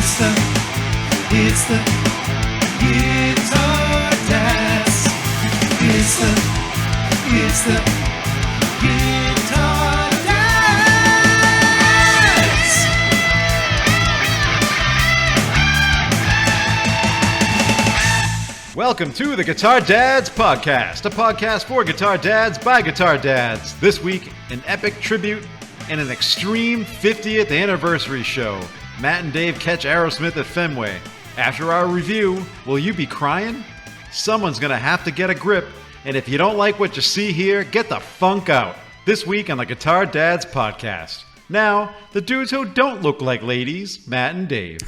It's the Guitar Dads. It's the Guitar Dads. Welcome to the Guitar Dads Podcast, a podcast for guitar dads by guitar dads. This week, an epic tribute and an extreme 50th anniversary show. Matt and Dave catch Aerosmith at Fenway. After our review, will you be crying? Someone's gonna have to get a grip, and if you don't like what you see here, get the funk out. This week on the Guitar Dads Podcast. Now, the dudes who don't look like ladies, Matt and Dave.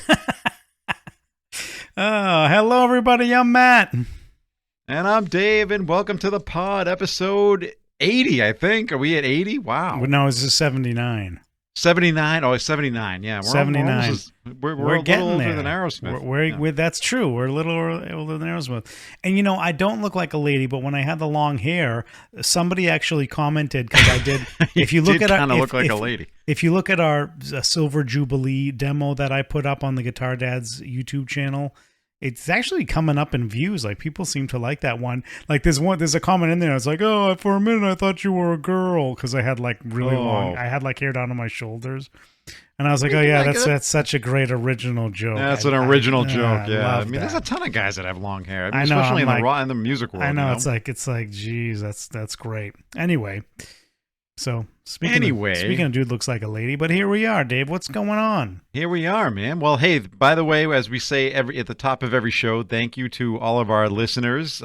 Hello everybody, I'm Matt. And I'm Dave, and welcome to the pod, episode 80, I think. Are we at 80? Wow. No, it's a 79. 79? Oh, it's 79, yeah. We're 79. We're a getting little older there. than Aerosmith. That's true. We're a little older than Aerosmith. And you know, I don't look like a lady, but when I had the long hair, somebody actually commented, because I did. If you look at kind of look like a lady. If you look at our Silver Jubilee demo that I put up on the Guitar Dads YouTube channel, it's actually coming up in views. Like, people seem to like that one. Like, there's a comment in there. It's like, oh, for a minute I thought you were a girl, because I had like really long. I had like hair down to my shoulders, and I was like, oh yeah, that's such a great original joke. That's an original joke. Yeah, I mean, that. There's a ton of guys that have long hair. I know, especially in the music world. I know, you know? It's like, geez, that's great. Anyway, so speaking of dude looks like a lady, but here we are, Dave. What's going on? Here we are, man. Well, hey, by the way, as we say at the top of every show, thank you to all of our listeners.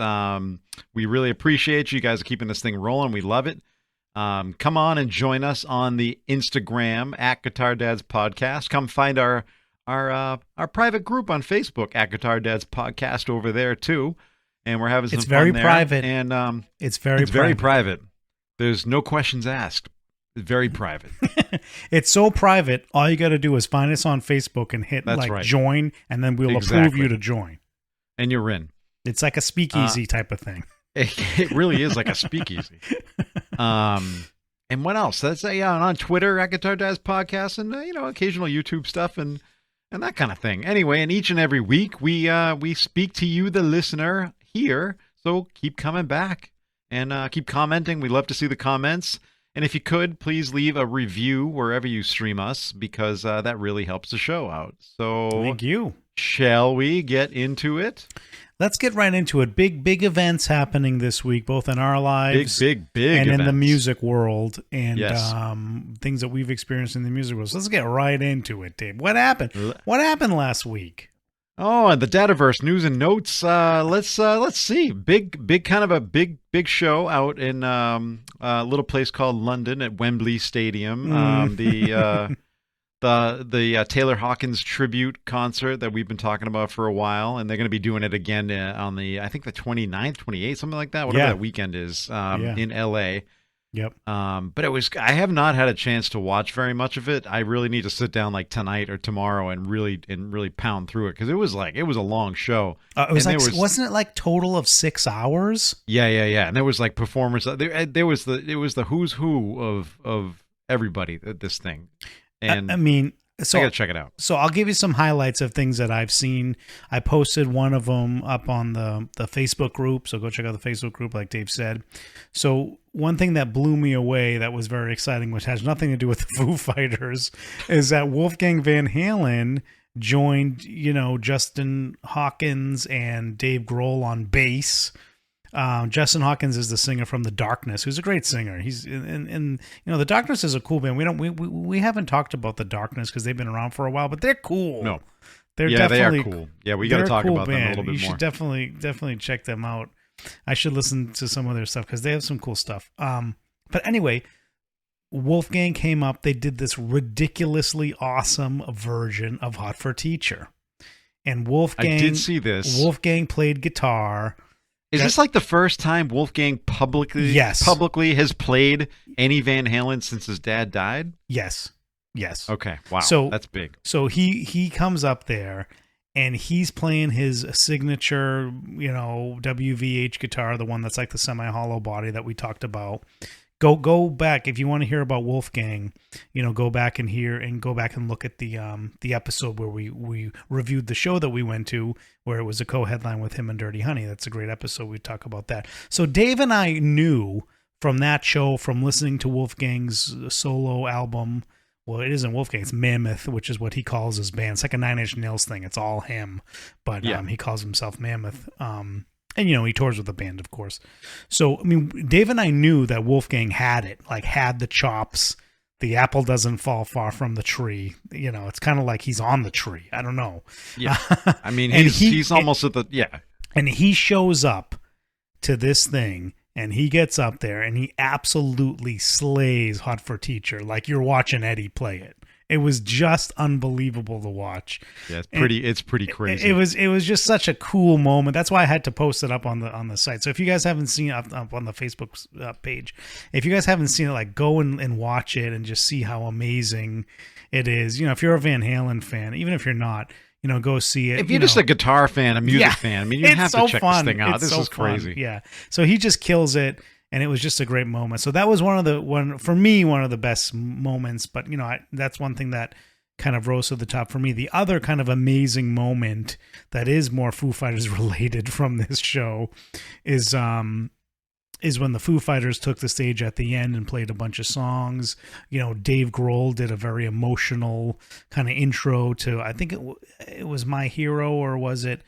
We really appreciate you guys keeping this thing rolling. We love it. Come on and join us on the Instagram at Guitar Dads Podcast. Come find our private group on Facebook at Guitar Dads Podcast over there too. And we're having some fun there. It's very private. And it's very private. There's no questions asked. It's very private. It's so private. All you got to do is find us on Facebook and hit join, and then we'll approve you to join. And you're in. It's like a speakeasy type of thing. It really is like a speakeasy. And what else? That's on Twitter at Guitar Dads Podcast, and occasional YouTube stuff and that kind of thing. Anyway, and each and every week we speak to you, the listener, here. So keep coming back and keep commenting. We love to see the comments. And if you could, please leave a review wherever you stream us, because that really helps the show out. So thank you. Shall we get into it? Let's get right into it. Big events happening this week, both in our lives, big and events. In the music world, and yes. Things that we've experienced in the music world. So let's get right into it, Dave. What happened? What happened last week? Oh, and the Dataverse news and notes. Let's see. Big kind of a big show out in a little place called London at Wembley Stadium. The Taylor Hawkins tribute concert that we've been talking about for a while, and they're going to be doing it again on I think the 29th, 28th, something like that, whatever that weekend is in LA. Yep. But I have not had a chance to watch very much of it. I really need to sit down like tonight or tomorrow and really pound through it, because it was a long show. Wasn't it like total of 6 hours? Yeah. And there was like performers. It was the who's who of everybody at this thing. And I mean, so I gotta check it out. So I'll give you some highlights of things that I've seen. I posted one of them up on the Facebook group, so go check out the Facebook group, like Dave said. So one thing that blew me away that was very exciting, which has nothing to do with the Foo Fighters, is that Wolfgang Van Halen joined, Justin Hawkins and Dave Grohl on bass. Justin Hawkins is the singer from The Darkness, who's a great singer. He's in The Darkness is a cool band. We haven't talked about The Darkness because they've been around for a while, but they're cool. No, they are cool. Yeah, we got to talk about them a little bit more. You should definitely check them out. I should listen to some of their stuff because they have some cool stuff. But anyway, Wolfgang came up. They did this ridiculously awesome version of Hot for Teacher, and Wolfgang. I did see this. Wolfgang played guitar. Is this like the first time Wolfgang publicly has played any Van Halen since his dad died? Yes. Okay. Wow. So that's big. So he comes up there and he's playing his signature, WVH guitar, the one that's like the semi-hollow body that we talked about. Go back if you want to hear about Wolfgang. Go back and look at the episode where we reviewed the show that we went to, where it was a co-headline with him and Dirty Honey. That's a great episode. We talk about that. So Dave and I knew from that show, from listening to Wolfgang's solo album. Well, it isn't Wolfgang, it's Mammoth, which is what he calls his band. It's like a Nine Inch Nails thing. It's all him, but he calls himself Mammoth. And, he tours with the band, of course. So, Dave and I knew that Wolfgang had it, like had the chops. The apple doesn't fall far from the tree. It's kind of like he's on the tree. I don't know. Yeah. He's almost at the, yeah. And he shows up to this thing. And he gets up there and he absolutely slays Hot for Teacher, like you're watching Eddie play it. It was just unbelievable to watch. Yeah, it's pretty crazy. It was just such a cool moment. That's why I had to post it up on the site. So if you guys haven't seen it up on the Facebook page, if you guys haven't seen it, like go and watch it and just see how amazing it is. If you're a Van Halen fan, even if you're not, go see it. If you're just a guitar fan, a music fan, you have to check this thing out. This is crazy. Yeah. So he just kills it, and it was just a great moment. So that was one of the best moments. But that's one thing that kind of rose to the top for me. The other kind of amazing moment that is more Foo Fighters related from this show is when the Foo Fighters took the stage at the end and played a bunch of songs. Dave Grohl did a very emotional kind of intro to, I think it was My Hero, or was it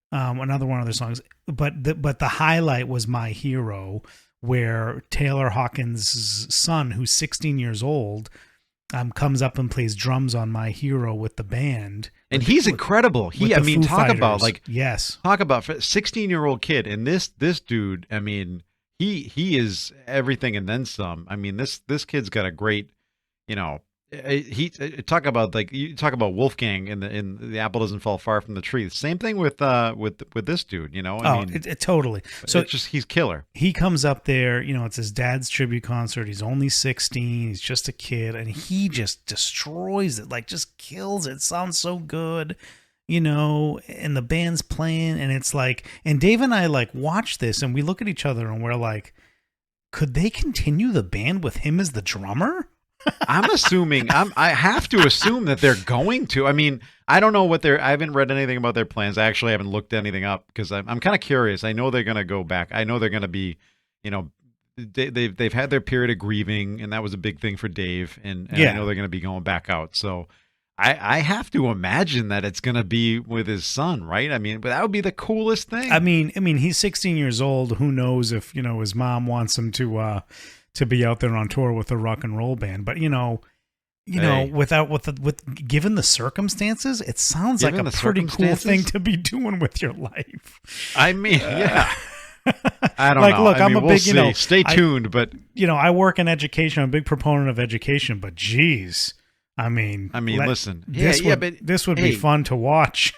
another one of their songs? But the highlight was My Hero, where Taylor Hawkins' son, who's 16 years old, comes up and plays drums on My Hero with the band. And he's incredible. Talk about 16-year-old kid. And this dude, He is everything and then some. This kid's got a great, he talk about Wolfgang in the apple doesn't fall far from the tree. Same thing with this dude. Totally. So it's just he's killer. He comes up there. It's his dad's tribute concert. He's only 16. He's just a kid, and he just destroys it. Like just kills it. Sounds so good. And the band's playing, and it's like, and Dave and I like watch this, and we look at each other, and we're like, could they continue the band with him as the drummer? I'm assuming, I have to assume that they're going to. I don't know I haven't read anything about their plans. I actually haven't looked anything up because I'm kind of curious. I know they're going to go back. I know they're going to be, they've had their period of grieving, and that was a big thing for Dave, and I know they're going to be going back out. So I have to imagine that it's going to be with his son, right? But that would be the coolest thing. He's 16 years old. Who knows if, his mom wants him to be out there on tour with a rock and roll band. But, with given the circumstances, it sounds like a pretty cool thing to be doing with your life. Yeah. I don't know. Look, I'm a big, stay tuned, but I work in education. I'm a big proponent of education, but geez. Listen. This would be fun to watch.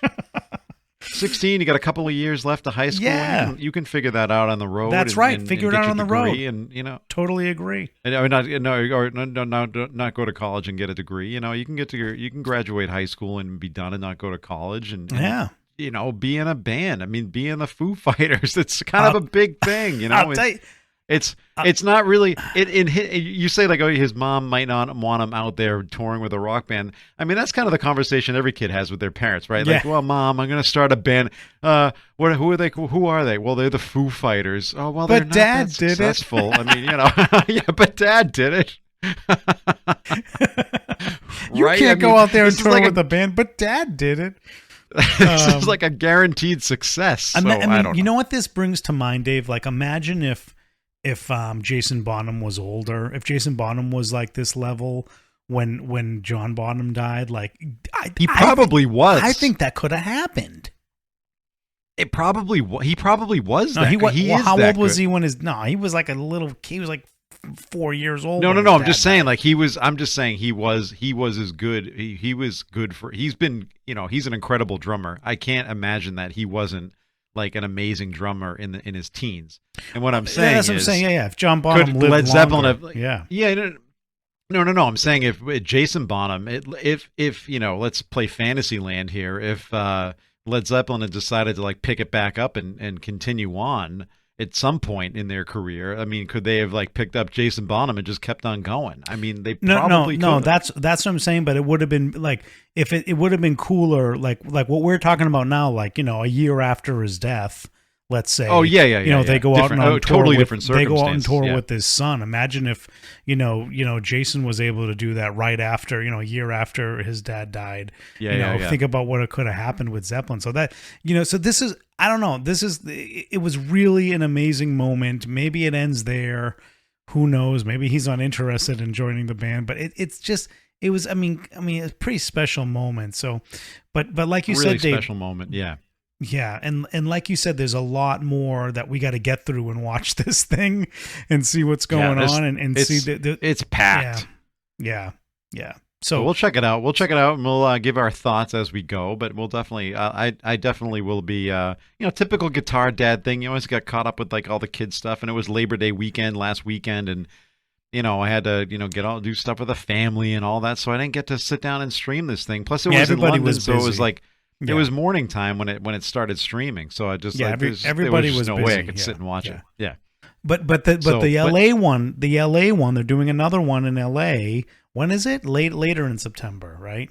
16, you got a couple of years left of high school. Yeah. You can figure that out on the road. That's right. Figure it out on the road. And totally agree. Not go to college and get a degree. You can graduate high school and be done and not go to college and be in a band. Be in the Foo Fighters. It's kind of a big thing. I'll tell you. It's not really you say like, oh, his mom might not want him out there touring with a rock band. That's kind of the conversation every kid has with their parents, right? Like, well, Mom, I'm going to start a band. Who are they? Who are they? Well, they're the Foo Fighters. Oh, well, they're not Dad that successful. Yeah, but Dad did it. You can't go out there and tour with a band, but Dad did it. This is like a guaranteed success. So I don't know. You know what this brings to mind, Dave? Like, imagine if Jason Bonham was older, if Jason Bonham was like this level when John Bonham died, like he probably was. I think that could have happened. He probably was. No, how old was he when he was like a little. He was like 4 years old. No. I'm just saying, like I'm just saying he was as good. He was good for. He's been. He's an incredible drummer. I can't imagine that he wasn't like an amazing drummer in his teens. And what I'm saying that's what I'm saying. Yeah. If John Bonham lived Led Zeppelin longer, No. I'm saying if Jason Bonham, if let's play Fantasyland here. If Led Zeppelin had decided to like pick it back up and continue on, at some point in their career. I mean, could they have like picked up Jason Bonham and just kept on going? I mean, they probably no. could. That's what I'm saying. But it would have been like if it would have been cooler, like what we're talking about now, like a year after his death. Let's say, oh yeah. They go out and on tour totally with, different circumstances. They go out and tour with his son. Imagine if Jason was able to do that right after a year after his dad died. Think about what it could have happened with Zeppelin. So that so this is, I don't know. It was really an amazing moment. Maybe it ends there. Who knows? Maybe he's uninterested in joining the band. But it was. I mean, a pretty special moment. So, but like you really said, Dave, special moment. Yeah. Yeah, and like you said, there's a lot more that we got to get through and watch this thing and see what's going on and see it's packed. Yeah. So we'll check it out. And we'll give our thoughts as we go. But we'll definitely, I definitely will be, typical guitar dad thing. You always got caught up with like all the kids stuff, and it was Labor Day weekend last weekend, and I had to, do stuff with the family and all that, so I didn't get to sit down and stream this thing. Plus, it was in London, so it was like. Yeah. It was morning time when it started streaming, so I just everybody was no busy. way I could sit and watch it. Yeah, but the LA one, they're doing another one in LA. When is it? Later in September, right?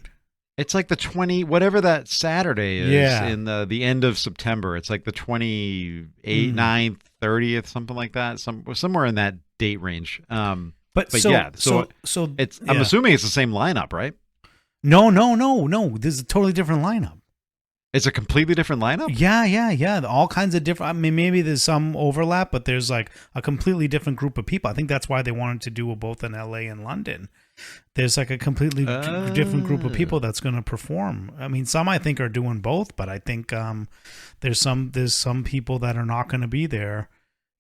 It's like the 20 whatever that Saturday is in the end of September. It's like the 28th, 9th, 30th, something like that. Somewhere in that date range. But yeah, so it's I'm assuming it's the same lineup, right? No. This is a totally different lineup. It's a completely different lineup? Yeah. All kinds of different. I mean, maybe there's some overlap, but there's like a completely different group of people. I think that's why they wanted to do both in LA and London. There's like a completely different group of people that's going to perform. I mean, some I think are doing both, but I think there's some people that are not going to be there,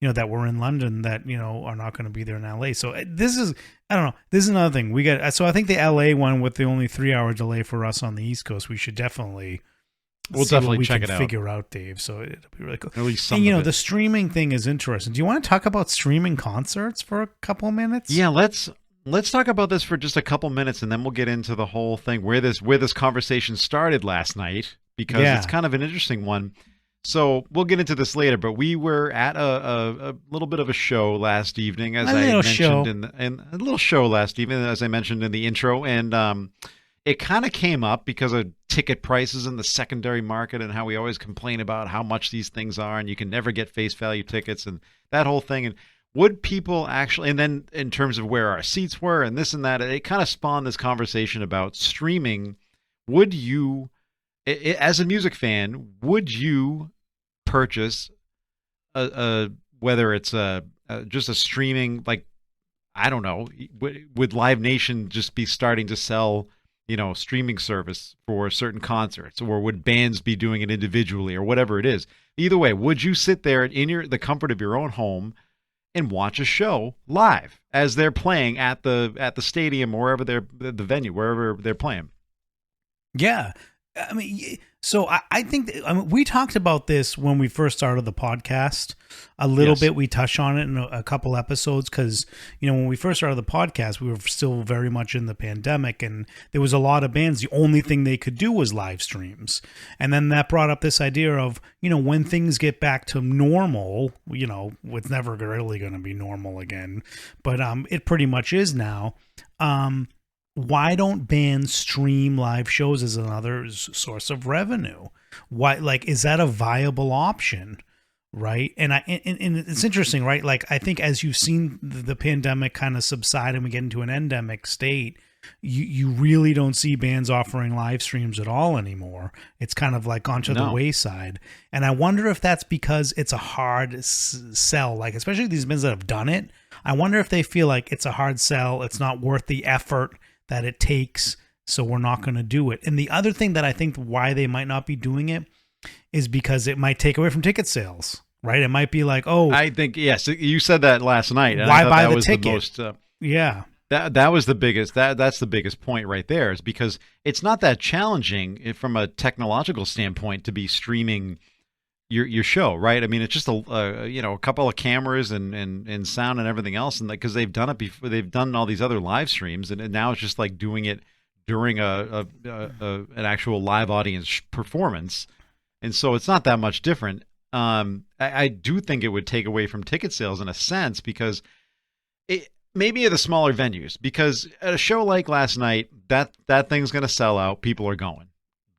that were in London that, are not going to be there in LA. So this is, I don't know. This is another thing. So I think the LA one with the only 3-hour delay for us on the East Coast, we should definitely check it out. Figure out, Dave. So it'll be really cool. At least some of it. The streaming thing is interesting. Do you want to talk about streaming concerts for a couple of minutes? Yeah, let's talk about this for just a couple minutes, and then we'll get into the whole thing where this conversation started last night, because it's kind of an interesting one. So we'll get into this later, but we were at a little bit of a show last evening, as I mentioned in a little show last evening, as I mentioned in the intro, and it kind of came up because of ticket prices in the secondary market and how we always complain about how much these things are, and you can never get face value tickets and that whole thing. And would people actually, and then in terms of where our seats were and this and that, it kind of spawned this conversation about streaming. Would you, as a music fan, would you purchase whether it's just a streaming, like, I don't know, would Live Nation just be starting to sell streaming service for certain concerts, or would bands be doing it individually, or whatever it is? Either way, would you sit there in the comfort of your own home and watch a show live as they're playing at the stadium, or wherever the venue, wherever they're playing? Yeah. I mean, so I think we talked about this when we first started the podcast a little bit. We touched on it in a couple episodes because, when we first started the podcast, we were still very much in the pandemic, and there was a lot of bands. The only thing they could do was live streams. And then that brought up this idea of, when things get back to normal, it's never really going to be normal again, but it pretty much is now. Why don't bands stream live shows as another source of revenue? Why, is that a viable option? Right. And it's interesting, right? Like, I think as you've seen the pandemic kind of subside and we get into an endemic state, you really don't see bands offering live streams at all anymore. It's kind of like gone to the wayside. And I wonder if that's because it's a hard sell, like, especially these bands that have done it. I wonder if they feel like it's a hard sell. It's not worth the effort that it takes, so we're not going to do it. And the other thing that I think why they might not be doing it is because it might take away from ticket sales, right? It might be like, I think, yes, you said that last night. And why buy the ticket? That was the biggest, that's the biggest point right there, is because it's not that challenging from a technological standpoint to be streaming your show, right? I mean, it's just a couple of cameras and sound and everything else, and because they've done it before, they've done all these other live streams, and now it's just like doing it during an actual live audience performance, and so it's not that much different. I do think it would take away from ticket sales in a sense because maybe at the smaller venues, because at a show like last night, that thing's going to sell out. People are going.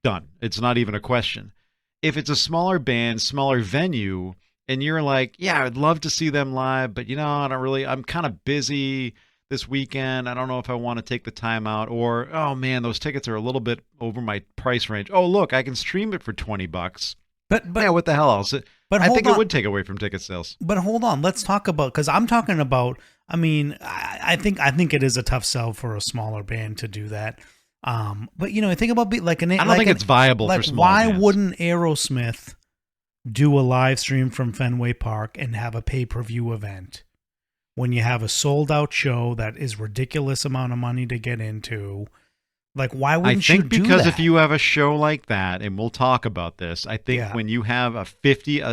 Done. It's not even a question. If it's a smaller band, smaller venue, and you're like, yeah, I'd love to see them live, but I'm kind of busy this weekend. I don't know if I want to take the time out, or, oh man, those tickets are a little bit over my price range. Oh, look, I can stream it for $20. But yeah, what the hell else? But I think it would take away from ticket sales. But hold on, let's talk about, because I'm talking about. I mean, I think it is a tough sell for a smaller band to do that. But think about like an. I don't think it's viable for small bands. Why wouldn't Aerosmith do a live stream from Fenway Park and have a pay-per-view event when you have a sold-out show that is ridiculous amount of money to get into? Like, why wouldn't you do that? I think because if you have a show like that, and we'll talk about this, I think when you have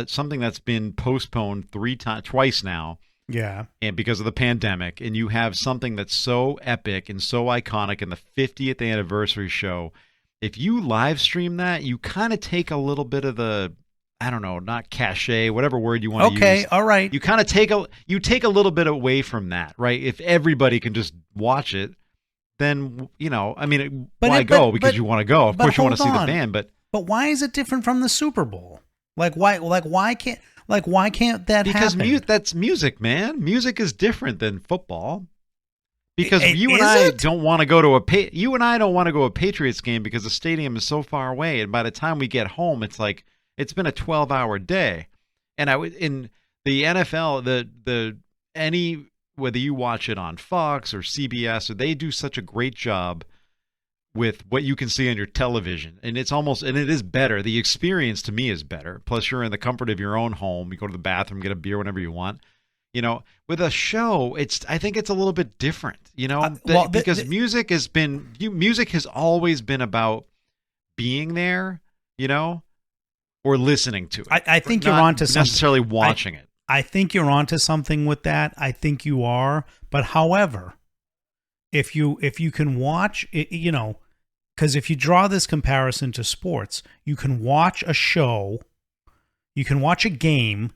something that's been postponed twice now, and because of the pandemic, and you have something that's so epic and so iconic in the 50th anniversary show, if you live stream that, you kind of take a little bit of the, I don't know, not cachet, whatever word you want to use. Okay, all right. You kind of take a little bit away from that, right? If everybody can just watch it, then, why go? Because you want to go. Of course you want to see the band, but why is it different from the Super Bowl? Why can't that happen? Because that's music, man. Music is different than football. Because you and I don't want to go to a Patriots game because the stadium is so far away, and by the time we get home, it's like it's been a 12-hour day. And in the NFL, whether you watch it on Fox or CBS, or they do such a great job with what you can see on your television, and it is better. The experience to me is better. Plus, you're in the comfort of your own home. You go to the bathroom, get a beer whenever you want. With a show, I think it's a little bit different. Because music has always been about being there, or listening to it. I think you're onto something. Necessarily watching it. I think you're onto something with that. I think you are. But however, if you can watch it, because if you draw this comparison to sports, you can watch a show, you can watch a game,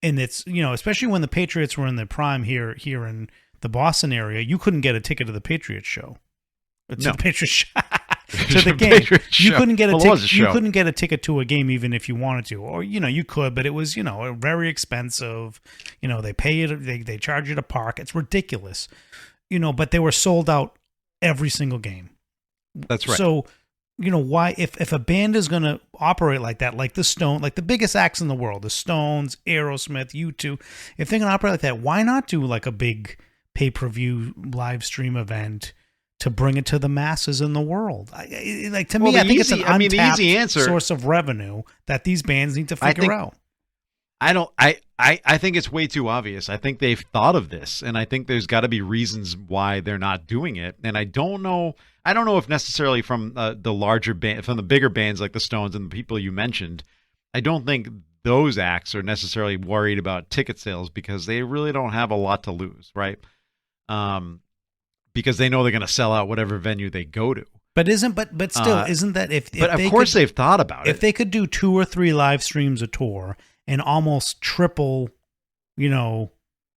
and it's, especially when the Patriots were in their prime here in the Boston area, you couldn't get a ticket to the Patriots show. To the Patriots show. To the game, you couldn't get a ticket. You couldn't get a ticket to a game even if you wanted to, or you could, but it was very expensive. They pay you, they charge you to park. It's ridiculous, But they were sold out every single game. That's right. So why if a band is going to operate like that, like the biggest acts in the world, the Stones, Aerosmith, U2, if they're going to operate like that, why not do like a big pay-per-view live stream event to bring it to the masses in the world? I think it's an untapped source of revenue that these bands need to figure out. I think it's way too obvious. I think they've thought of this, and I think there's got to be reasons why they're not doing it. And I don't know if necessarily from the larger band, from the bigger bands like the Stones and the people you mentioned, I don't think those acts are necessarily worried about ticket sales because they really don't have a lot to lose, right? Because they know they're going to sell out whatever venue they go to. But isn't that if but of course they've thought about it. If they could do 2 or 3 live streams a tour and almost triple,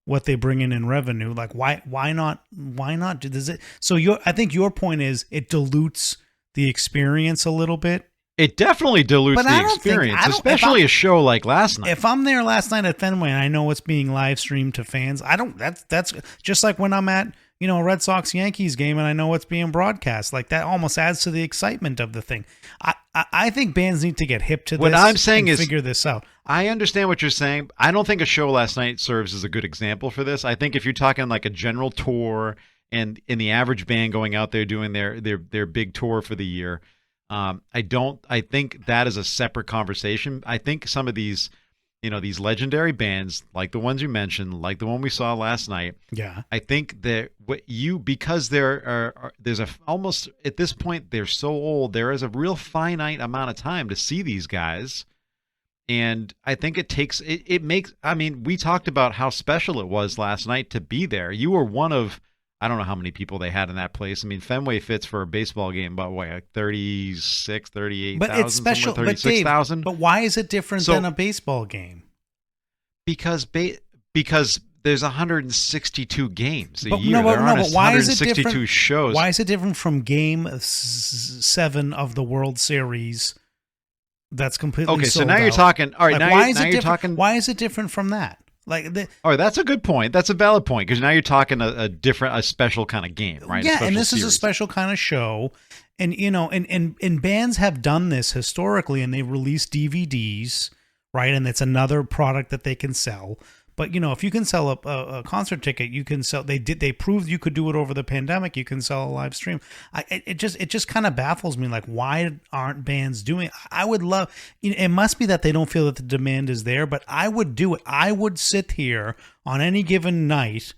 what they bring in revenue, like why not do this? So I think your point is it dilutes the experience a little bit. It definitely dilutes the experience, especially a show like last night. If I'm there last night at Fenway and I know it's being live streamed to fans, that's just like when I'm at a Red Sox Yankees game and I know it's being broadcast. Like that almost adds to the excitement of the thing. I think bands need to get hip to this. What I'm saying is figure this out. I understand what you're saying. I don't think a show last night serves as a good example for this. I think if you're talking like a general tour and in the average band going out there doing their big tour for the year, I think that is a separate conversation. I think some of these, these legendary bands, like the ones you mentioned, like the one we saw last night. Yeah. I think that because there's almost at this point, they're so old, there is a real finite amount of time to see these guys. And I think it makes, we talked about how special it was last night to be there. You were one of, I don't know how many people they had in that place. I mean, Fenway fits for a baseball game, but what, like 36, 38,000, But it's special. But Dave, 36,000? but why is it different than a baseball game? Because there's 162 games a But year. no, there are but why is it 162 different? shows. Why is it different from Game 7 of the World Series? That's completely okay. So sold now you're out? talking. All right, Like, now you're talking. Why is it different from that? Like, All right, that's a good point. That's a valid point because now you're talking a special kind of game, right? Yeah, and this series. is a special kind of show, and and bands have done this historically, and they release DVDs, right? And it's another product that they can sell. But if you can sell a concert ticket, you can sell. They proved you could do it over the pandemic. You can sell a live stream. It just kind of baffles me. Like, why aren't bands doing it? I would love. It must be that they don't feel that the demand is there. But I would do it. I would sit here on any given night.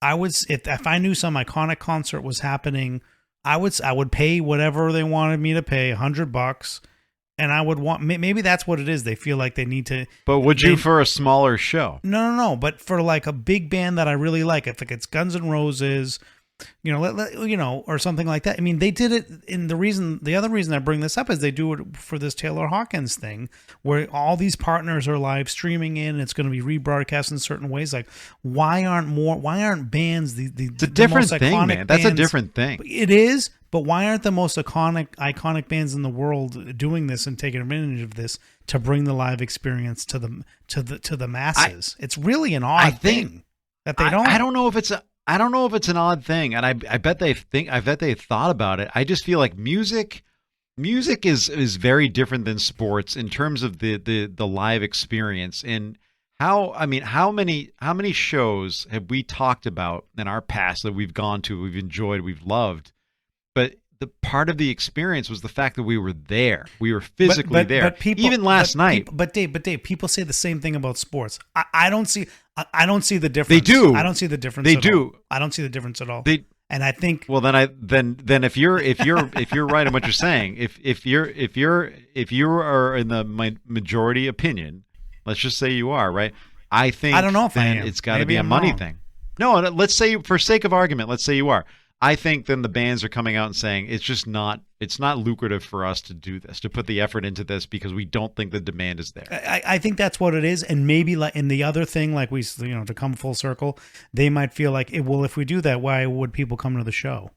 If I knew some iconic concert was happening, I would pay whatever they wanted me to pay, $100. And I would want, maybe that's what it is. They feel like they need to. But would you for a smaller show? No. But for like a big band that I really like, if it's Guns N' Roses, or something like that. I mean, they did it the other reason I bring this up is they do it for this Taylor Hawkins thing where all these partners are live streaming in, and it's going to be rebroadcast in certain ways. Like, why aren't bands it's a different most thing, iconic man. That's bands, a different thing. It is, but why aren't the most iconic bands in the world doing this and taking advantage of this to bring the live experience to the masses? It's really an odd thing that they don't. I don't know if it's an odd thing, and I bet they thought about it. I just feel like music is very different than sports in terms of the live experience. And how many shows have we talked about in our past that we've gone to, we've enjoyed, we've loved, but the part of the experience was the fact that we were there. We were physically there. But people, even last night. But Dave, people say the same thing about sports. I don't see the difference. They do. I don't see the difference. They do. I don't see the difference at all. And I think. Well, then if you're right in what you're saying, if you are in the majority opinion, let's just say you are, right? I think I don't know if I am. It's got to be a money thing. No, let's say for sake of argument, let's say you are. I think then the bands are coming out and saying it's not lucrative for us to do this, to put the effort into this because we don't think the demand is there. I think that's what it is, and maybe like in the other thing, like to come full circle, they might feel like, well, if we do that, why would people come to the show?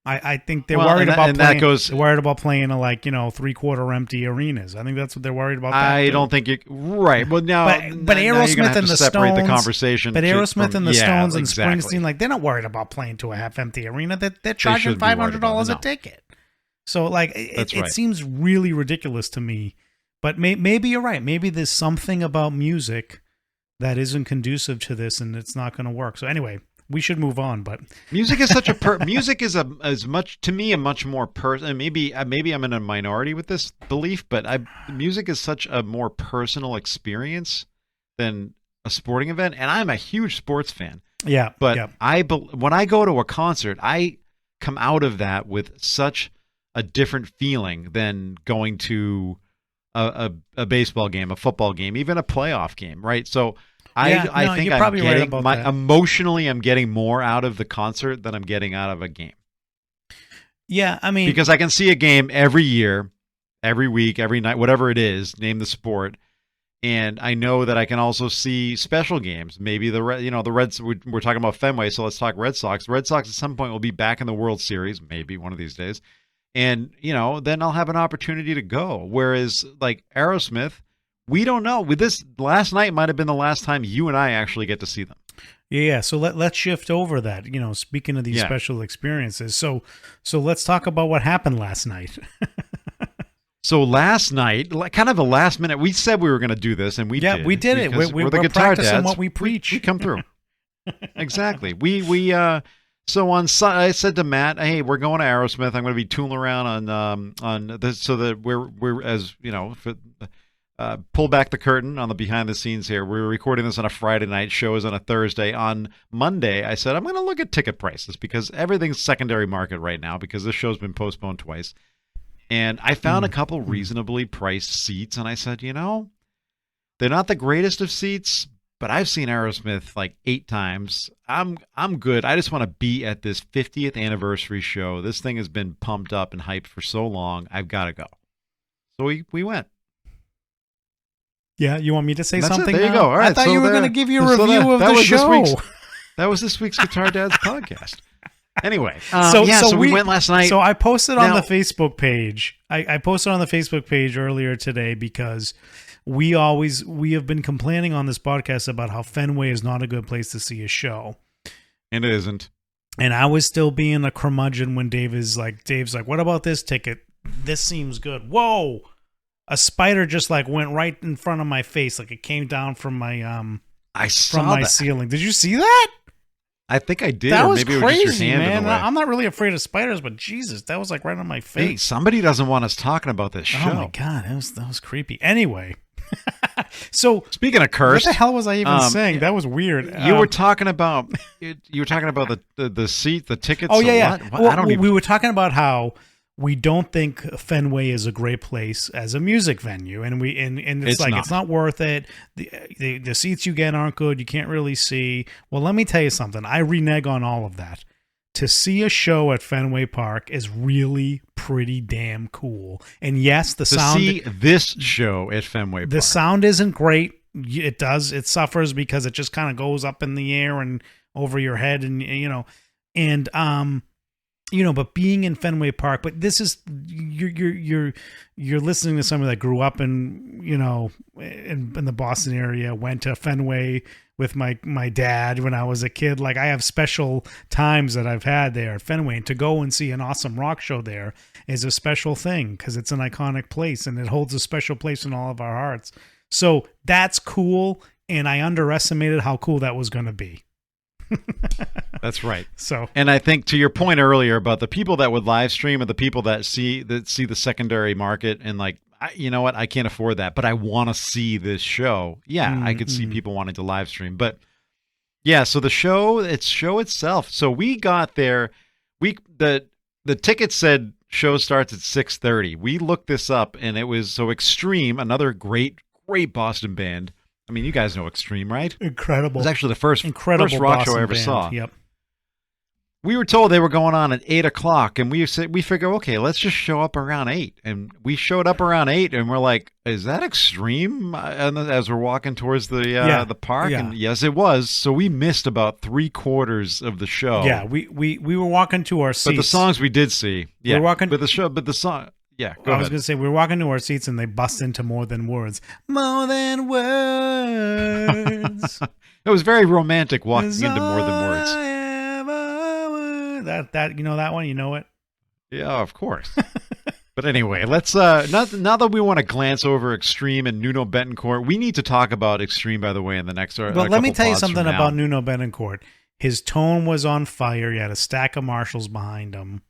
I think they're worried about playing. They're worried about playing a 3/4 empty arenas. I think that's what they're worried about. I don't think you're right. Well, now, but Aerosmith and the separate Stones, the conversation. But Aerosmith and the Stones and exactly. Springsteen, they're not worried about playing to a half-empty arena. They're charging $500 a ticket. So it seems really ridiculous to me. But maybe you're right. Maybe there's something about music that isn't conducive to this, and it's not going to work. So anyway. We should move on, but music is such a music is as much to me a much more personal. Maybe I'm in a minority with this belief, but music is such a more personal experience than a sporting event, and I'm a huge sports fan. Yeah, but yeah. When I go to a concert, I come out of that with such a different feeling than going to a baseball game, a football game, even a playoff game, right? So. I think you're probably right about that. Emotionally, I'm getting more out of the concert than I'm getting out of a game. Yeah, I mean, because I can see a game every year, every week, every night, whatever it is, name the sport, and I know that I can also see special games. Maybe the Reds. We're talking about Fenway, so let's talk Red Sox. Red Sox at some point will be back in the World Series, maybe one of these days, and then I'll have an opportunity to go. Whereas like Aerosmith. We don't know. With this, last night might have been the last time you and I actually get to see them. Yeah. So let's shift over that. Speaking of these special experiences, so let's talk about what happened last night. So last night, kind of a last minute, we said we were going to do this, and we did. Yeah, we did it. We're the guitar practicing dads. What we preach. We come through. Exactly. So on Sunday, I said to Matt, "Hey, we're going to Aerosmith. I'm going to be tooling around on this, so that we're as pull back the curtain on the behind the scenes here. We're recording this on a Friday night, show is on a Thursday. On Monday, I said, I'm going to look at ticket prices because everything's secondary market right now because this show's been postponed twice. And I found a couple reasonably priced seats, and I said, they're not the greatest of seats, but I've seen Aerosmith like 8 times. I'm good. I just want to be at this 50th anniversary show. This thing has been pumped up and hyped for so long. I've got to go. So we went. Yeah, you want me to say something? There you now? go. All right, I thought so you were there- going to give you a so review of that the was show. That was this week's Guitar Dads podcast. Anyway, So we went last night. So I posted on Now- the Facebook page. I posted on the Facebook page earlier today because we have been complaining on this podcast about how Fenway is not a good place to see a show. And it isn't. And I was still being a curmudgeon when Dave's like, what about this ticket? This seems good. Whoa. A spider just like went right in front of my face. Like it came down from my I saw from my that. ceiling. Did you see that? I think I did. That or was maybe crazy, it was just your hand in man. the way. I'm not really afraid of spiders, but Jesus, that was like right on my Hey, face. somebody doesn't want us talking about this show. Oh my God, that was creepy. Anyway, so Speaking of what cursed, the hell was I even um, saying? That was weird. you were talking about the seat, the tickets. Oh yeah, What? yeah. What? Well, I don't even. we were talking about how we don't think Fenway is a great place as a music venue, and it's like not. it's not worth it. The seats you get aren't good. You can't really see. Well, let me tell you something. I renege on all of that. To see a show at Fenway Park is really pretty damn cool. And yes, the to sound. see this show at Fenway The Park. sound isn't great. It suffers because it just kind of goes up in the air and over your head, but being in Fenway Park, but this is you're listening to somebody that grew up in the Boston area, went to Fenway with my dad when I was a kid. Like I have special times that I've had there at Fenway, and to go and see an awesome rock show there is a special thing because it's an iconic place and it holds a special place in all of our hearts. So that's cool, and I underestimated how cool that was going to be. That's right. So, And I think to your point earlier about the people that would live stream and the people that see the secondary market and like, you know what, I can't afford that, but I want to see this show. Yeah, I could see people wanting to live stream, but yeah. So the show itself. So we got there. The ticket said show starts at 6:30. We looked this up, and it was so Extreme, another great Boston band. I mean, you guys know Extreme, right? incredible. It was actually the first rock Boston show I ever band. saw. Yep. We were told they were going on at 8:00, and we figure, okay, let's just show up around 8. And we showed up around 8, and we're like, is that Extreme? And as we're walking towards the park, yeah. and yes, it was. So we missed about 3/4 of the show. Yeah, we were walking to our seats. But the songs we did see, yeah. We're walking- but the song, yeah. Go I was ahead. going to say, we were walking to our seats and they bust into More Than Words. More than words. It was very romantic walking is into More Than all Words. I ever want. That you know that one? You know it? Yeah, of course. But anyway, let's now that we want to glance over Extreme and Nuno Betancourt, we need to talk about Extreme, by the way, in the next. But let me tell you pods something from now. about Nuno Betancourt. His tone was on fire. He had a stack of Marshalls behind him,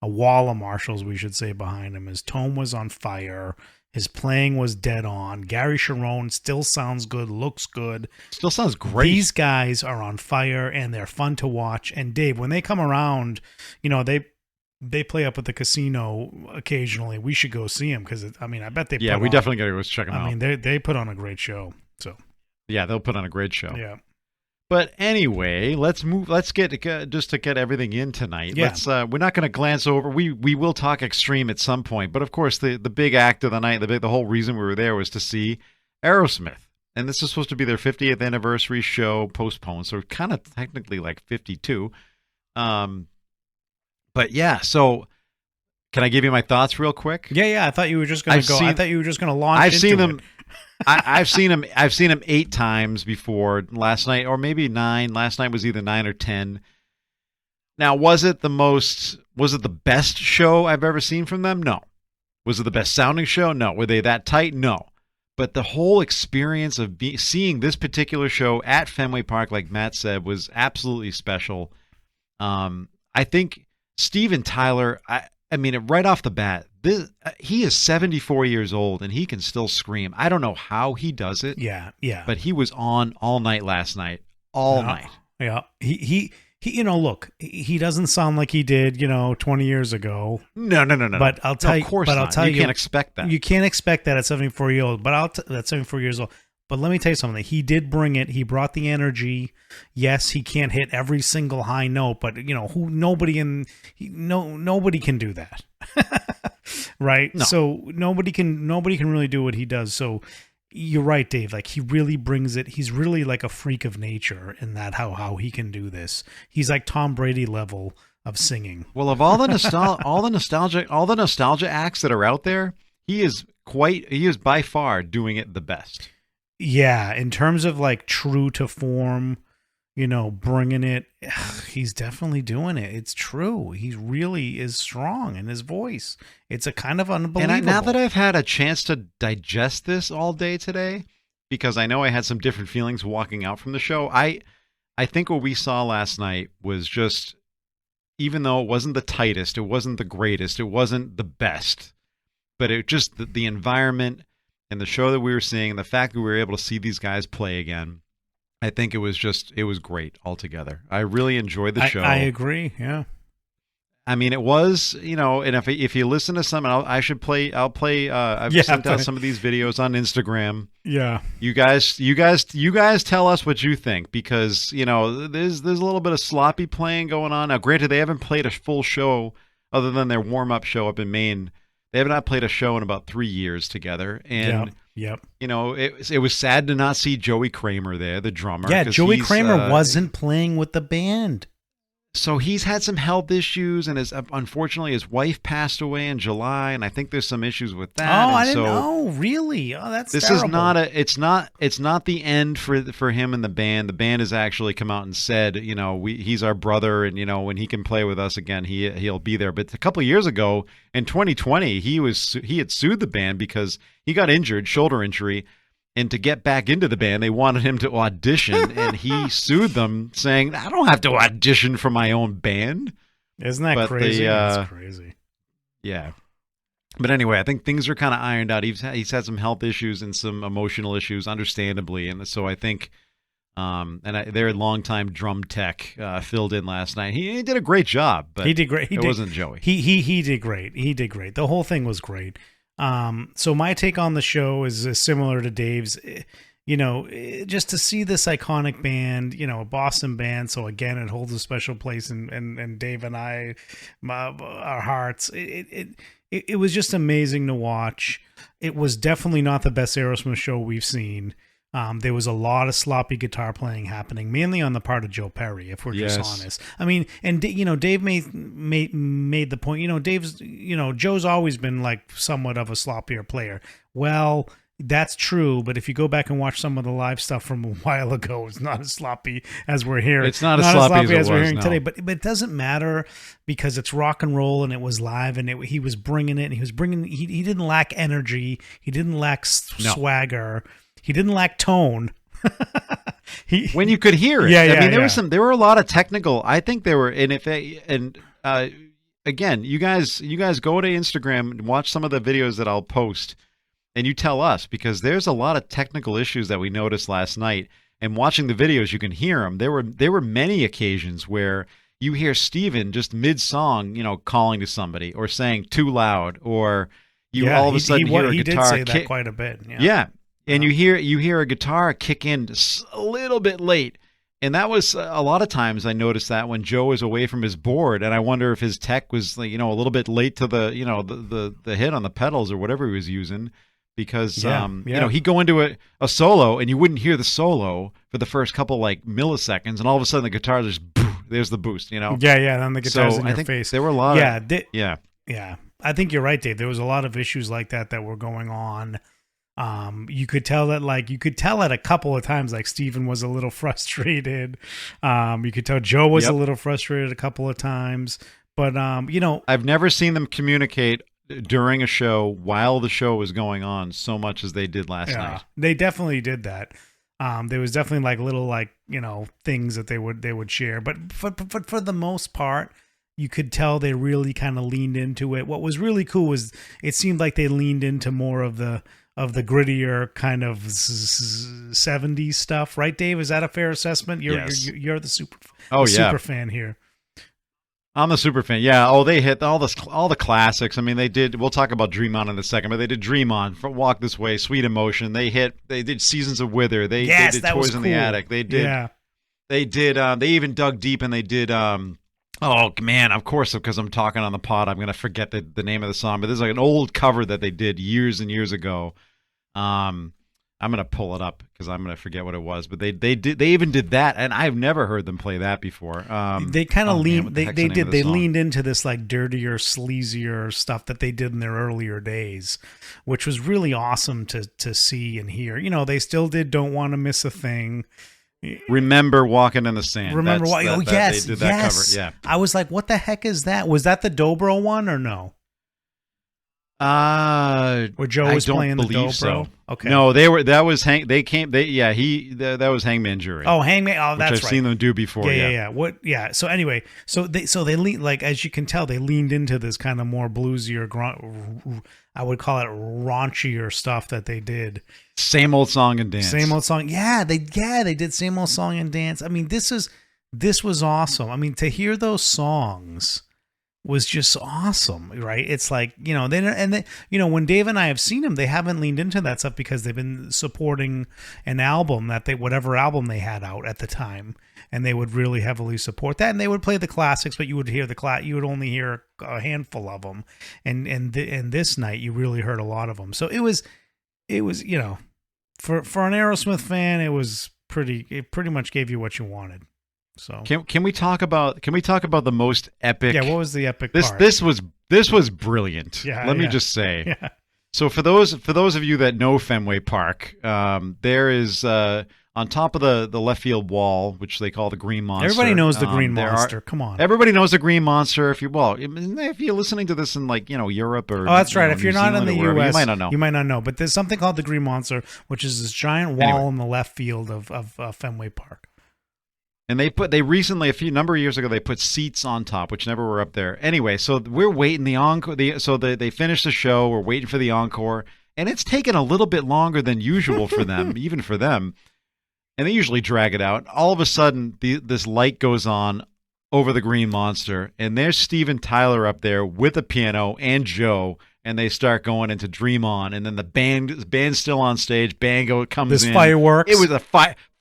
a wall of Marshalls, we should say, behind him. His tone was on fire. His playing was dead on. Gary Sharon still sounds good, looks good. Still sounds great. These guys are on fire and they're fun to watch. And Dave, when they come around, they play up at the casino occasionally. We should go see them because I bet they. Yeah, put we on, definitely got to go check them out. I mean, they put on a great show. So Yeah, they'll put on a great show. yeah. But anyway, let's move. Let's get just to get everything in tonight. Yeah. Let's. We're not going to glance over. We will talk Extreme at some point, but of course, the big act of the night, the whole reason we were there was to see Aerosmith, and this is supposed to be their 50th anniversary show, postponed, so kind of technically like 52. But yeah, so can I give you my thoughts real quick? Yeah. I thought you were just going to go. I thought you were just going to launch. I've seen into them. it. I've seen him. I've seen him 8 times before. Last night, or maybe 9. Last night was either 9 or 10. Now, was it the best show I've ever seen from them? No. Was it the best sounding show? No. Were they that tight? No. But the whole experience of seeing this particular show at Fenway Park, like Matt said, was absolutely special. I think Steven Tyler. I mean, right off the bat, he is 74 years old and he can still scream. I don't know how he does it. Yeah. But he was on all night last night. All night. Yeah. He look, he doesn't sound like he did, 20 years ago. No. But I'll tell you, of course but not. I'll tell you, can't expect that. You can't expect that at 74 years old. But that's 74 years old. But let me tell you something. He did bring it. He brought the energy. Yes, he can't hit every single high note, but nobody can do that. Right? No. So nobody can really do what he does. So you're right, Dave. Like, he really brings it. He's really like a freak of nature in that how he can do this. He's like Tom Brady level of singing. Well, of all the nostalgia acts that are out there, he is by far doing it the best. Yeah, in terms of like true to form, bringing it, he's definitely doing it. It's true. He really is strong in his voice. It's a kind of unbelievable. And now that I've had a chance to digest this all day today, because I know I had some different feelings walking out from the show, I think what we saw last night was just, even though it wasn't the tightest, it wasn't the greatest, it wasn't the best, but it just the environment and the show that we were seeing, and the fact that we were able to see these guys play again, I think it was great altogether. I really enjoyed the show. I agree. Yeah. I mean, it was, and if you listen to some, I'll play. I've sent out some of these videos on Instagram. Yeah. You guys tell us what you think, because there's a little bit of sloppy playing going on. Now, granted, they haven't played a full show other than their warm up show up in Maine. They have not played a show in about 3 years together, and yep. It was sad to not see Joey Kramer there, the drummer. Yeah, Joey Kramer wasn't playing with the band. So he's had some health issues, and unfortunately his wife passed away in July, and I think there's some issues with that. Oh, I didn't know. Really? Oh, that's this terrible. Is not it's not the end for him and the band. The band has actually come out and said, he's our brother, and when he can play with us again, he'll be there. But a couple of years ago in 2020, he had sued the band because he got injured, shoulder injury. And to get back into the band, they wanted him to audition, and he sued them, saying, "I don't have to audition for my own band." Isn't that crazy? That's crazy. Yeah. But anyway, I think things are kind of ironed out. He's had some health issues and some emotional issues, understandably, and so I think, their longtime drum tech filled in last night. He did a great job, but he did great. It wasn't Joey. He did great. He did great. The whole thing was great. So my take on the show is similar to Dave's, just to see this iconic band, a Boston band. So again, it holds a special place in Dave and our hearts. It was just amazing to watch. It was definitely not the best Aerosmith show we've seen. There was a lot of sloppy guitar playing happening, mainly on the part of Joe Perry, if we're just honest. I mean, and Dave made the point. Joe's always been like somewhat of a sloppier player. Well, that's true, but if you go back and watch some of the live stuff from a while ago, it's not as sloppy as we're hearing. It's not as sloppy as we're hearing today. But it doesn't matter, because it's rock and roll, and it was live, and he was bringing it, and he didn't lack energy, he didn't lack swagger. He didn't lack tone. When you could hear it. There were a lot of technical. I think there were, again, you guys go to Instagram and watch some of the videos that I'll post, and you tell us, because there's a lot of technical issues that we noticed last night. And watching the videos, you can hear them. There were many occasions where you hear Steven just mid-song, calling to somebody or saying too loud, or all of a sudden hear a guitar. He did say that quite a bit. Yeah. And you hear a guitar kick in just a little bit late. And that was a lot of times I noticed that when Joe was away from his board, and I wonder if his tech was, a little bit late to the hit on the pedals or whatever he was using, because he'd go into a solo and you wouldn't hear the solo for the first couple milliseconds, and all of a sudden the guitar just there's the boost, Yeah, then the guitar's in your face. There were a lot Yeah. I think you're right, Dave. There was a lot of issues like that were going on. You could tell that a couple of times, like Steven was a little frustrated. You could tell Joe was a little frustrated a couple of times, but I've never seen them communicate during a show while the show was going on so much as they did last night. They definitely did that. There was definitely little things that they would share, but for the most part, you could tell they really kind of leaned into it. What was really cool was it seemed like they leaned into more of the grittier kind of 70s stuff, right, Dave? Is that a fair assessment? You're the super fan here. I'm a super fan. Yeah. Oh, they hit all the classics. I mean, they did. We'll talk about Dream On in a second, but they did Dream On, Walk This Way, Sweet Emotion. They did Seasons of Wither. They did Toys in the Attic. They did. Yeah. They did. They even dug deep and they did. Oh man, of course, because I'm talking on the pod, I'm gonna forget the name of the song. But this is like an old cover that they did years and years ago. I'm gonna pull it up because I'm gonna forget what it was. But they even did that, and I've never heard them play that before. They kind of leaned. They leaned into this like dirtier, sleazier stuff that they did in their earlier days, which was really awesome to see and hear. You know, they still did "Don't Want to Miss a Thing." Remember Walking in the Sand. Remember what? Oh yes, they did that cover. Yeah. I was like, what the heck is that? Was that the Dobro one or no? Where Joe was playing the Dobro. So. Okay. No, they were. That was Hank. They came. That was Hangman Jury. Oh, Hangman. Oh, that's which I've seen them do before. Yeah. What? Yeah. So anyway, so they lean, like, as you can tell, they leaned into this kind of more bluesier, I would call it raunchier stuff that they did. Same old song and dance. Same old song. Yeah, they did same old song and dance. I mean, this was awesome. I mean, to hear those songs was just awesome, right? It's like, you know, when Dave and I have seen them, they haven't leaned into that stuff because they've been supporting an album whatever album they had out at the time, and they would really heavily support that, and they would play the classics, but you would hear you would only hear a handful of them, and this night you really heard a lot of them. So it was, you know, for an Aerosmith fan, it pretty much gave you what you wanted. So can we talk about the most epic? Yeah, what was the epic part? This was brilliant. Yeah, let me just say. Yeah. So for those of you that know Fenway Park, there is on top of the left field wall, which they call the Green Monster. Everybody knows the Green Monster. Come on. Everybody knows the Green Monster. If you're listening to this in, like, you know, Europe or that's right. If you're not in the U.S., you might not know. But there's something called the Green Monster, which is this giant wall in the left field of Fenway Park. And they recently, a number of years ago, they put seats on top, which never were up there. Anyway, so we're waiting the encore. So they finished the show. We're waiting for the encore, and it's taken a little bit longer than usual for them, even for them. And they usually drag it out. All of a sudden, this light goes on over the Green Monster, and there's Steven Tyler up there with a piano and Joe, and they start going into Dream On, and then the band's still on stage. Band comes in. Fireworks. It was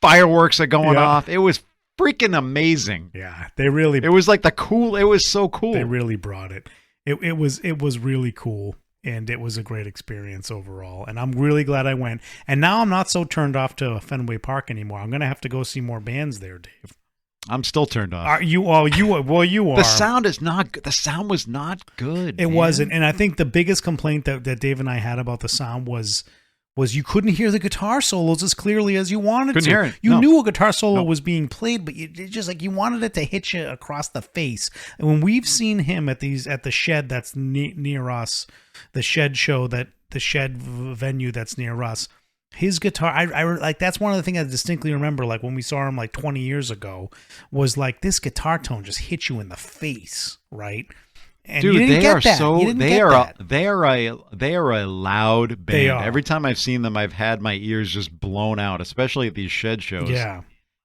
fireworks are going off. It was freaking amazing. Yeah, it was like it was so cool. They really brought it. It was really cool, and it was a great experience overall, and I'm really glad I went. And now I'm not so turned off to Fenway Park anymore. I'm going to have to go see more bands there, Dave. I'm still turned off. Are you? Well, you are. The sound was not good. It wasn't, and I think the biggest complaint that Dave and I had about the sound was you couldn't hear the guitar solos as clearly as you wanted couldn't to. Hear it. You knew a guitar solo was being played, but it just like you wanted it to hit you across the face. And when we've seen him at the shed that's near us, the shed venue that's near us, his guitar, I like, that's one of the things I distinctly remember, like when we saw him like 20 years ago, was like this guitar tone just hit you in the face, right? And dude, you didn't they get are that. so You didn't they get are that. they are a loud band. They are. Every time I've seen them, I've had my ears just blown out, especially at these shed shows. Yeah.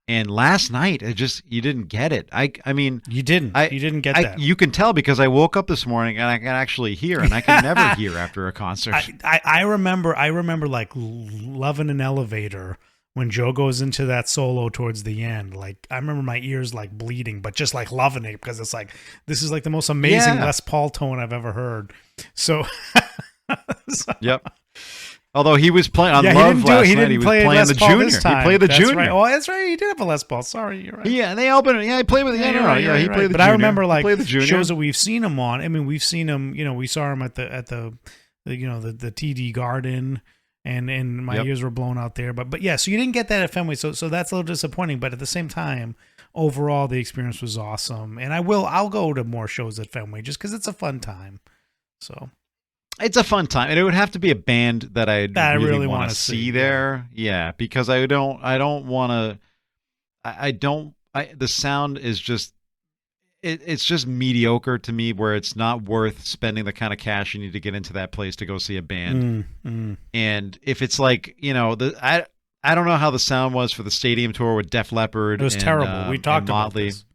And last night, you didn't get it. I mean, You didn't get that. You can tell because I woke up this morning and I can actually hear, and I can never hear after a concert. I remember like loving an elevator when Joe goes into that solo towards the end. Like, I remember my ears like bleeding, but just like loving it because it's like, this is like the most amazing Les Paul tone I've ever heard. So, Yep. Although he was playing on Love last night, he was playing the Junior. He played the Junior. Right. Oh, that's right. He did have a Les Paul. Sorry, you're right. Yeah, they opened it. Yeah, he played with the He played the But Junior. I remember like the Junior. shows that we've seen him on. I mean, we've seen him. You know, we saw him at the the TD Garden, and my ears were blown out there. But yeah, so you didn't get that at Fenway. So that's a little disappointing. But at the same time, overall the experience was awesome. And I'll go to more shows at Fenway just because it's a fun time. So. It's a fun time, and it would have to be a band that I really want to see there. Yeah, because I don't want to. The sound is just. It's just mediocre to me, where it's not worth spending the kind of cash you need to get into that place to go see a band. And if it's like, you know, I don't know how the sound was for the stadium tour with Def Leppard. It was terrible. We talked about this.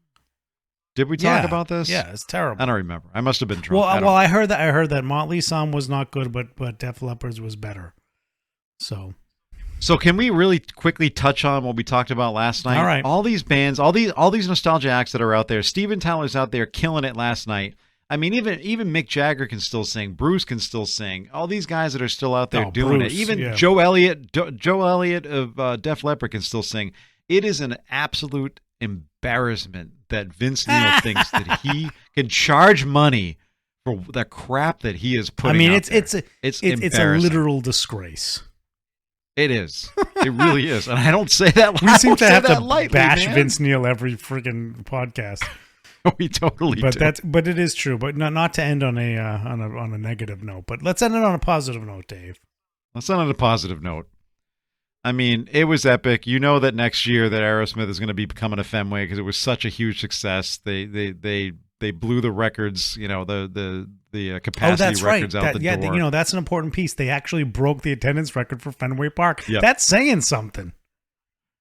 Did we talk about this? Yeah, it's terrible. I don't remember. I must have been drunk. I heard that Motley's song was not good, but Def Leppard's was better. So can we really quickly touch on what we talked about last night? All right. All these bands, all these nostalgia acts that are out there. Steven Tyler's out there killing it last night. I mean, even Mick Jagger can still sing. Bruce can still sing. All these guys that are still out there doing Bruce, it. Even yeah. Joe Elliott of Def Leppard can still sing. It is an absolute embarrassment that Vince Neil thinks that he can charge money for the crap that he is putting out there. It's a literal disgrace. It is. It really is. And I don't say that lightly. We seem to have to lightly, bash man. Vince Neil every freaking podcast. We totally do. But it is true. But not to end on a negative note. But let's end it on a positive note, Dave. Let's end on a positive note. I mean, it was epic. You know that next year that Aerosmith is going to be becoming a Fenway because it was such a huge success. They blew the records. You know the capacity records out the door. You know that's an important piece. They actually broke the attendance record for Fenway Park. Yep. That's saying something.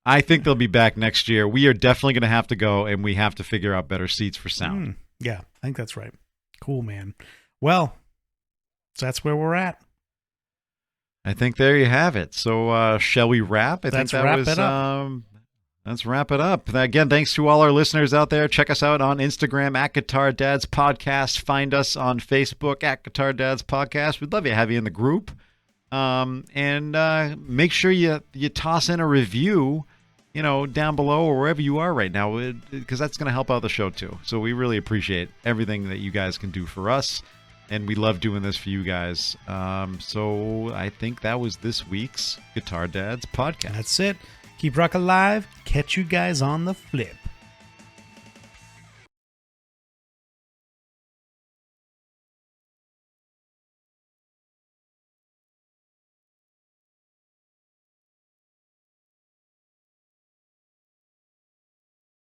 I think they'll be back next year. We are definitely going to have to go, and we have to figure out better seats for sound. Yeah, I think that's right. Cool, man. Well, that's where we're at. I think there you have it. So shall we wrap? Let's wrap it up. Again, thanks to all our listeners out there. Check us out on Instagram at Guitar Dads Podcast. Find us on Facebook at Guitar Dads Podcast. We'd love to have you in the group. And make sure you toss in a review, down below or wherever you are right now, because that's going to help out the show too. So we really appreciate everything that you guys can do for us. And we love doing this for you guys. So I think that was this week's Guitar Dads Podcast. That's it. Keep rock alive. Catch you guys on the flip.